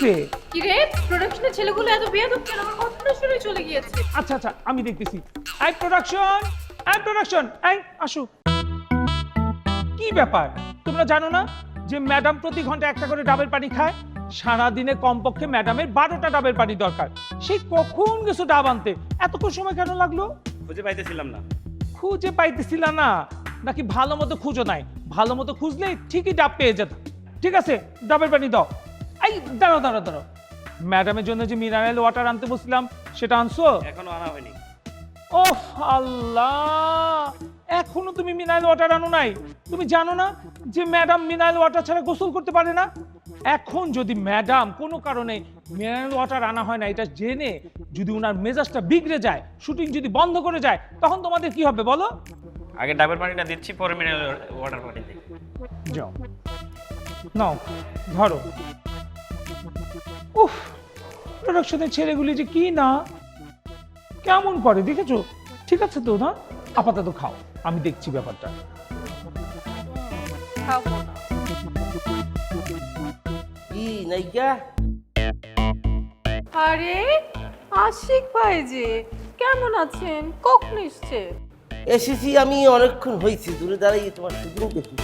হইছে? কি রে, প্রোডাকশনের ছেলেগুলো এত বেয়াদব কেন? আমার কথাটা শুনে চলে গিয়েছে। আচ্ছা আচ্ছা, আমি দেখতেছি। প্রোডাকশন, আসো। কি ব্যাপার, তোমরা জানো না যে ম্যাডাম প্রতি ঘন্টা একটা করে ডাবের পানি খায়? সারাদিনে কমপক্ষে ম্যাডামের 12টা ডাবের পানি দরকার। সেই কখন গেছো ডাব আনতে, এতক্ষণ সময় কেন লাগলো? খুঁজে পাইতেছিলাম না। খুঁজে পাইতেছিল না নাকি ভালো মতো খুঁজো নাই? ভালো মতো খুঁজলে ঠিকই ডাব পেয়ে যেত। ঠিক আছে, ডাবের পানি দাও। এই দাঁড়াও, ম্যাডামের জন্য যে মিনারেল ওয়াটার আনতে বলছিলাম সেটা আনছো? এখনো আনা হয়নি। ওহ আল্লাহ, এখনো তুমি মিনারেল ওয়াটার আনো নাই? তুমি জানো না যে ম্যাডাম মিনারেল ওয়াটার ছাড়া গোসল করতে পারে না? এখন যদি ম্যাডাম কোনো কারণে মিনারেল ওয়াটার আনা হয় না এটা জেনে যদি ওনার মেজাজটা বিগড়ে যায়, শুটিং যদি বন্ধ করে যায়, তখন তোমাদের কি হবে বলো? আগে ডাবের পানিটা দিচ্ছি, পরে মিনারেল ওয়াটার পানি দিই। যাও, নাও, ধরো। উফ, প্রোডাকশনের ছেলেগুলি যে কি না কেমন করে দেখেছো? ঠিক আছে তো না, আপাতত খাও, আমি দেখছি ব্যাপারটা। খাবো না। কি নাইকা? আরে আশিক ভাই যে, কেমন আছেন? কখন এসছে? এসেছি আমি অনেকক্ষণ হয়েছি, দূরে দাঁড়িয়ে তোমার শুটিং দেখি।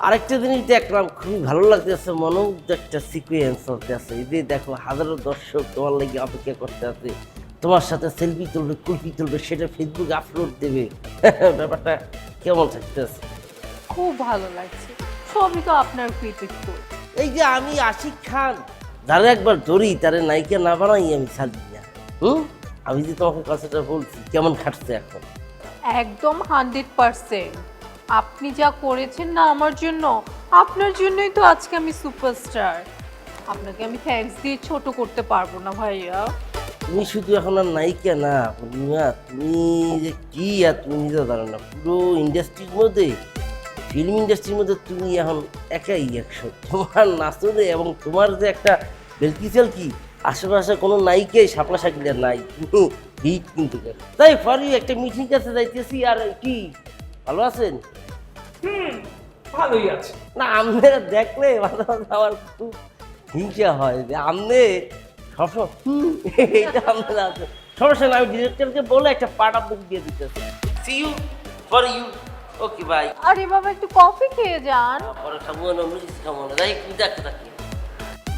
আরেকটা জিনিস দেখলাম, খুবই ভালো লাগতেছে, মনেও একটা সিকুয়েন্স চলতে আছে। এই যে দেখো, হাজারো দর্শক তোমার লাগে অপেক্ষা করতে আছে, তোমার সাথে সেলফি তুলবে, কুলফি তুলবে, সেটা ফেসবুকে আপলোড দেবে। ব্যাপারটা কেমন থাকতেছে? খুব ভালো লাগছে, সবই তো আপনার কৃতিত্ব। এই যে আমি আশিক খান, যারা একবার ধরি তারে নায়িকা না বানাই আমি ছাড়ি না। আমি যে তোমাকে কথাটা বলছি, কেমন খাটছে এখন? একদম 100%। আপনি যা করেছেন না আমার জন্য, আপনার জন্যই তো আজকে আমি সুপারস্টার। আপনাকে আমি থ্যাঙ্কস দিয়ে ছোট করতে পারবো না ভাইয়া। তুমি শুধু এখন আর নায়িকা না পূর্ণিমা, তুমি যে কি আর তুমি নিজেও জানো না। পুরো ইন্ডাস্ট্রির মধ্যে, ফিল্ম ইন্ডাস্ট্রির মধ্যে তুমি এখন একাই 100। তোমার নাচনে এবং তোমার যে একটা বেলকিসেল কি, আশেপাশে কোনো নায়িকাই সাপলা সাকিলে নাই, হিট কিন্তু। তাই ফর ইউ একটা মিটিং কাছে যাইতেছি। আর কি ভালো আছেন? ভালোই আছে। না, আপনারা দেখলে মাঝে মাঝে আমার খুব হিংসা হয় যে আপনি সবসময় এইটা আপনারা আছে। সমস্যা না, আমি ডিরেক্টরকে বলে একটা পার্ট আপনাকে দিয়ে দিতেছি। See you for you. Okay bye. আরে বাবা, একটু কফি খেয়ে যান। পরে খাবো না, মিস খাবো না, যাই দেখতে থাকি।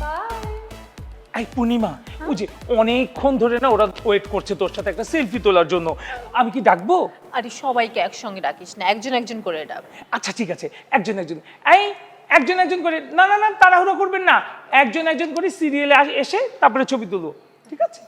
বাই। এই পূর্ণিমা, ওই যে অনেকক্ষণ ধরে না ওরা ওয়েট করছে তোর সাথে একটা সেলফি তোলার জন্য, আমি কি ডাকবো? আরে সবাইকে একসঙ্গে ডাকিস না, একজন একজন করে ডাক। আচ্ছা ঠিক আছে, একজন একজন করে। না তাড়াহুড়ো করবেন না, একজন একজন করে সিরিয়ালে এসে তারপরে ছবি তুলবো, ঠিক আছে?